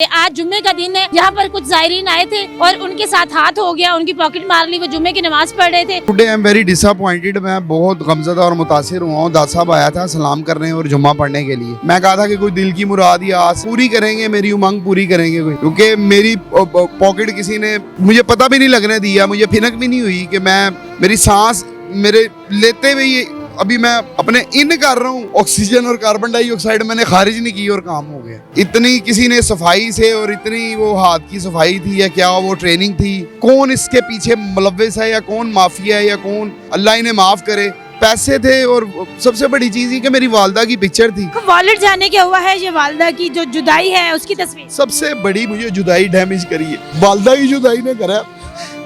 आज जुम्मे का दिन है। यहाँ पर कुछ ज़ायरीन आए थे और उनके साथ हाथ हो गया, उनकी पॉकेट मार ली। वो जुम्मे की नमाज पढ़ रहे थे। Today I am very disappointed. मैं बहुत गमज़दा और मुतासिर हुआ हूँ। दाद साहब आया था सलाम करने और जुम्मा पढ़ने के लिए। मैं कहा था कि कोई दिल की मुराद या आस पूरी करेंगे, मेरी उमंग पूरी करेंगे कोई, क्योंकि मेरी पॉकेट किसी ने मुझे पता भी नहीं लगने दिया, मुझे फिनक भी नहीं हुई कि मैं मेरी सांस मेरे लेते हुए ही अभी मैं अपने इन कर रहा हूँ, ऑक्सीजन और कार्बन डाइऑक्साइड मैंने खारिज नहीं की और काम हो गया। इतनी किसी ने सफाई से, और इतनी वो हाथ की सफाई थी या क्या वो ट्रेनिंग थी, कौन इसके पीछे मुलव्विस है या कौन माफिया है या कौन, अल्लाह इन्हें माफ करे। पैसे थे और सबसे बड़ी चीज ये कि मेरी वालदा की पिक्चर थी। वॉलेट जाने क्या हुआ है, ये वालदा की जो जुदाई है उसकी तस्वीर। सबसे बड़ी मुझे जुदाई डैमेज करी है, वालदा की जुदाई ने करा।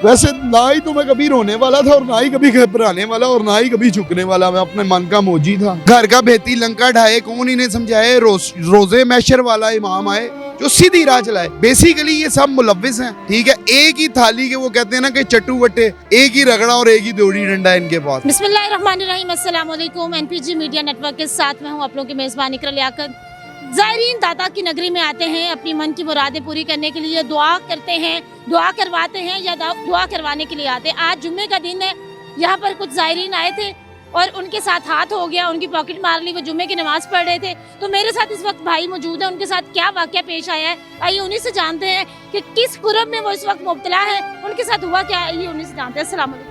वैसे ना ही तो मैं कभी रोने वाला था और ना ही कभी घबराने वाला और ना ही कभी झुकने वाला। मैं अपने मन का मौजी था। घर का बेहती लंका ढाए, कौन इन्हें समझाए। रोजे मैशर वाला इमाम आए जो सीधी राह चलाए। बेसिकली ये सब मुलव्विस हैं, ठीक है। एक ही थाली के वो कहते हैं ना कि चट्टू वट्टे, एक ही रगड़ा और एक ही दौड़ी डंडा इनके पास। बिस्मिल्लाहिर्रहमानिर्रहीम, अस्सलाम वालेकुम। एनपीजी मीडिया नेटवर्क के साथ मैं हूँ आप लोगों की मेज़बान इकरा लियाकत। ज़ायरीन दाता की नगरी में आते हैं अपनी मन की मुरादें पूरी करने के लिए, दुआ करते हैं, दुआ करवाते हैं या दुआ करवाने के लिए आते हैं। आज जुम्मे का दिन है। यहाँ पर कुछ ज़ायरीन आए थे और उनके साथ हाथ हो गया, उनकी पॉकेट मार ली। वो जुम्मे की नमाज पढ़ रहे थे। तो मेरे साथ इस वक्त भाई मौजूद है, उनके साथ क्या वाक़या पेश आया है आइए उन्हीं से जानते हैं कि किस कुरब में वो इस वक्त मुब्तला है, उनके साथ हुआ क्या, आइए उन्हीं से जानते हैं। अस्सलाम वालेकुम।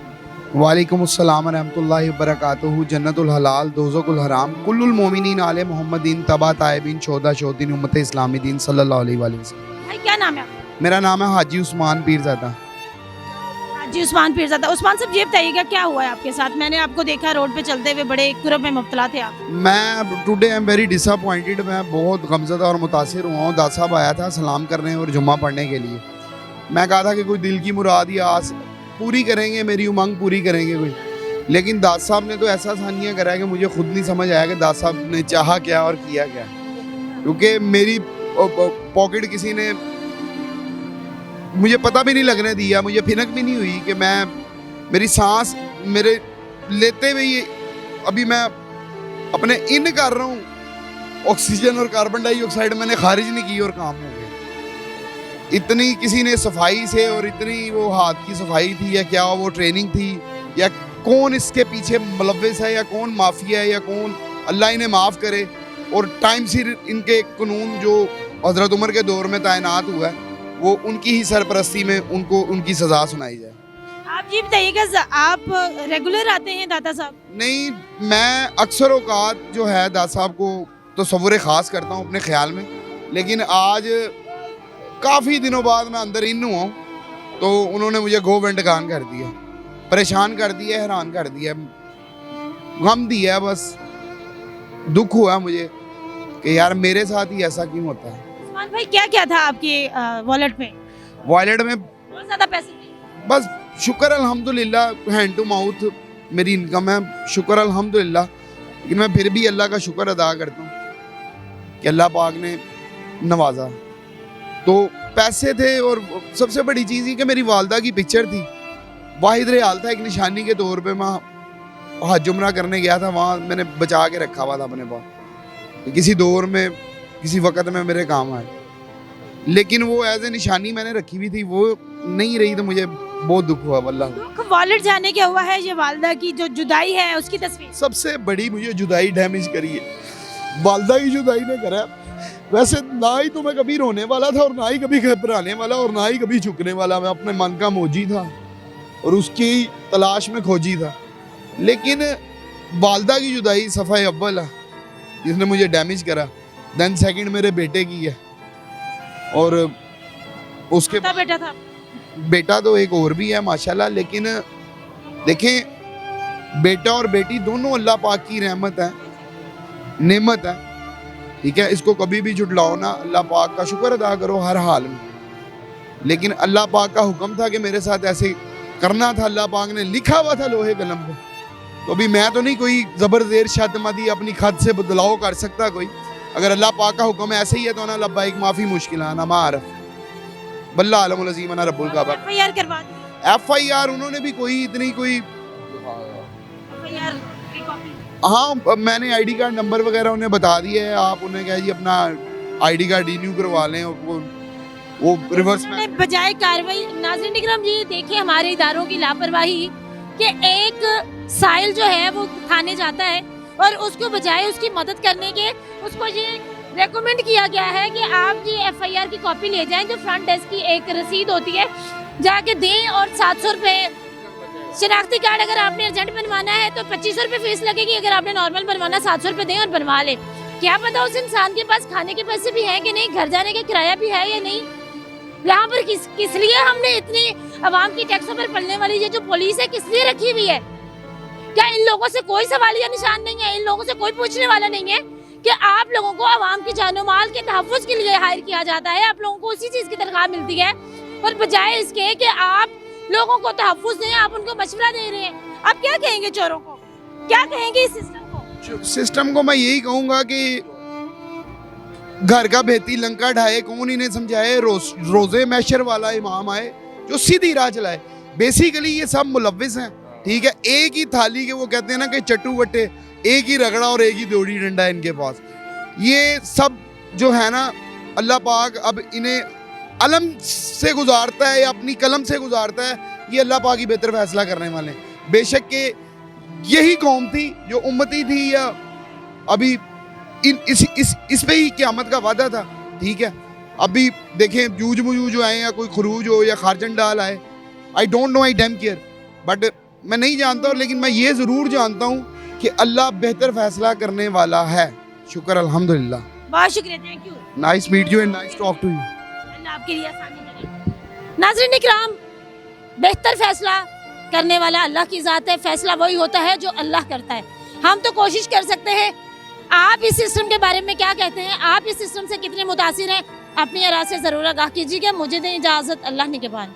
वालेकुम अस्सलाम रहमतुल्लाहि व बरकातुहू। जन्नतुल हलाल दोज़कुल हराम कुल्लुल मोमिनीन आले मोहम्मदीन तबा ताइबीन शोदा शोदीन उम्मत इस्लामी दीन सल्लल्लाहु अलैहि वसल्लम। भाई क्या नाम है आपका? मेरा नाम है हाजी उस्मान पीरज़ादा। जी उस्मान पीरज़ादा। उस्मान साहब ये बताइएगा क्या हुआ है आपके साथ? मैंने आपको देखा रोड पे चलते हुए, बड़े कुरब में मुब्तला थे आप। मैं today I am very disappointed. मैं बहुत गमज़दा और मुतासिर हुआ हूँ। दाद साहब आया था सलाम करने और जुम्मा पढ़ने के लिए। मैं कहा था कि कोई दिल की मुराद या आस पूरी करेंगे, मेरी उमंग पूरी करेंगे कोई, लेकिन दाद साहब ने तो ऐसा सानिया करा कि मुझे खुद नहीं समझ आया कि दाद साहब ने चाहा क्या और किया क्या, क्योंकि मेरी पॉकेट किसी ने मुझे पता भी नहीं लगने दिया, मुझे फिनक भी नहीं हुई कि मैं मेरी सांस मेरे लेते हुए ही अभी मैं अपने इन कर रहा हूँ, ऑक्सीजन और कार्बन डाइऑक्साइड मैंने खारिज नहीं की और काम हो गया। इतनी किसी ने सफाई से, और इतनी वो हाथ की सफाई थी या क्या वो ट्रेनिंग थी या कौन इसके पीछे मुलव्विस है या कौन माफिया है या कौन, अल्लाह इन्हें माफ़ करे और टाइम सिर इनके कानून जो हज़रत उमर के दौर में तैनात हुआ है वो उनकी ही सरपरस्ती में उनको उनकी सज़ा सुनाई जाए। आप ये बताइएगा, आप रेगुलर आते हैं दाता साहब? नहीं, मैं अक्सर औकात जो है दाद साहब को तसव्वुर ख़ास करता हूँ अपने ख्याल में, लेकिन आज काफ़ी दिनों बाद मैं अंदर इन हुआ हूँ तो उन्होंने मुझे गो बेंटकान कर दिया, परेशान कर दिया, हैरान कर दिया, गम दिया, बस दुख हुआ मुझे कि यार मेरे साथ ही ऐसा क्यों होता है। उस्मान भाई क्या क्या था आपके वॉलेट में? वॉलेट में बहुत ज़्यादा पैसे थे? बस शुक्र अल्हम्दुलिल्लाह, हैंड टू माउथ मेरी इनकम है, शुक्र अल्हम्दुलिल्लाह। लेकिन मैं फिर भी अल्लाह का शुक्र अदा करता हूँ कि अल्लाह पाक ने नवाजा। तो पैसे थे और सबसे बड़ी चीज़ ये कि मेरी वालदा की पिक्चर थी। वाहिद रियाल था, एक निशानी के तौर पे मैं हज उम्रा करने गया था, वहाँ मैंने बचा के रखा हुआ था अपने पास, किसी दौर में किसी वक़्त में मेरे काम आए, लेकिन वो एज ए निशानी मैंने रखी हुई थी, वो नहीं रही तो मुझे बहुत दुख हुआ वल्लाह। वॉलेट जाने क्या हुआ है, ये वालदा की जो जुदाई है उसकी तस्वीर। सबसे बड़ी मुझे जुदाई डैमेज करी है, वालदा की जुदाई ने करा। वैसे ना ही तो मैं कभी रोने वाला था और ना ही कभी घबराने वाला और ना ही कभी झुकने वाला। मैं अपने मन का मौजी था और उसकी तलाश में खोजी था, लेकिन वालदा की जुदाई सफ़ा अव्वल है जिसने मुझे डैमेज करा। देन सेकंड मेरे बेटे की है, और उसके बेटा था? बेटा तो एक और भी है माशाल्लाह, लेकिन देखें बेटा और बेटी दोनों अल्लाह पाक की रहमत है, नेमत है, ठीक है। इसको कभी भी झुटलाओ ना, अल्लाह पाक का शुक्र अदा करो हर हाल में। लेकिन अल्लाह पाक का हुक्म था कि मेरे साथ ऐसे करना था, अल्लाह पाक ने लिखा हुआ था लोहे कलम पे। तो अभी मैं तो नहीं कोई ज़बरदेर शातमदी अपनी खत से बदलाव कर सकता कोई। अगर अल्लाह पाक का हुक्म ऐसे ही है तो ना लब्बाइक माफ़ी मुश्किल है ना मारफ बल्ला आलमुल अज़ीम ना रब्बुल काबा। FIR करवा दी? FIR उन्होंने भी कोई इतनी कोई, FIR की कॉपी? हाँ मैंने ID कार्ड नंबर वगैरह उन्हें बता दिया है। आप उन्हें क्या जी अपना ID कार्ड रिन्यू करवा लें, और वो वो रिवर्स उन्होंने बजाय कार्रवाई, नाज़रीन इकराम जी देखिए हमारे इदारों की लापरवाही कि एक साहिल जो है वो थाने जाता है और उसको बजाय उसकी मदद करने के उसको ये रेकमेंड किया गया है कि आप ये एफआईआर की कॉपी ले जाएं, जो फ्रंट डेस्क की एक रसीद होती है जाके दें, और 700 रुपये शनाख्ती कार्ड अगर आपने अर्जेंट बनवाना है तो 2500 रुपये फीस लगेगी, अगर आपने नॉर्मल बनवाना 700 रुपये दें और बनवा लें। क्या पता उस इंसान के पास खाने के पैसे भी हैं कि नहीं, घर जाने का किराया भी है या नहीं। यहाँ पर किस लिए हमने इतनी आवाम की टैक्सों पर पड़ने वाली ये जो पुलिस है किस लिए रखी हुई है? क्या इन लोगों से कोई सवालिया निशान नहीं है? इन लोगों से कोई पूछने वाला नहीं है कि आप लोगों को आवाम की जानो माल के तहफ़्फ़ुज़ के लिए हायर किया जाता है, आप लोगों को उसी चीज़ की तनख्वाह मिलती है, और बजाय इसके कि आप लोगों को तहफ़्फ़ुज़ दें आप उनको मशवरा दे रहे हैं। आप क्या कहेंगे चोरों को, क्या कहेंगे इस सिस्टम को? सिस्टम को मैं यही कहूँगा कि घर का बेहती लंका ढाए, कौन इन्हें समझाए, रोजे मैशर वाला इमाम आए जो सीधी राह चलाए। बेसिकली ये सब मुलव्विस हैं, ठीक है। एक ही थाली के वो कहते हैं ना कि चट्टू बट्टे, एक ही रगड़ा और एक ही दौड़ी डंडा है इनके पास। ये सब जो है ना, अल्लाह पाक अब इन्हें अलम से गुजारता है या अपनी कलम से गुजारता है, ये अल्लाह पाक ही बेहतर फैसला करने वाले हैं। बेशक के यही कौम थी जो उम्मती थी, या अभी इस पे ही क़यामत का वादा था, ठीक है। अभी देखें जूझ मुजूझ आए या कोई खरूज हो या खारजन डाल आए, I don't know, I dam care, but मैं नहीं जानता हूँ, लेकिन मैं ये ज़रूर जानता हूँ कि अल्लाह बेहतर फैसला करने वाला है। शुक्र अल्हम्दुलिल्लाह। बहुत शुक्रिया, thank you. Nice meet you and nice talk to you. Allah आपके लिए आसानी करे। नाज़रीन इकराम, बेहतर फैसला करने वाला अल्लाह की ज़ात है, फैसला वही होता है जो अल्लाह करता है। हम तो कोशिश कर सकते हैं। आप इस सिस्टम के बारे में क्या कहते हैं? आप इस सिस्टम से कितने मुतासिर हैं? अपनी आरा से ज़रूर आगाह कीजिएगा। मुझे दें इजाज़त, अल्लाह निगहबान।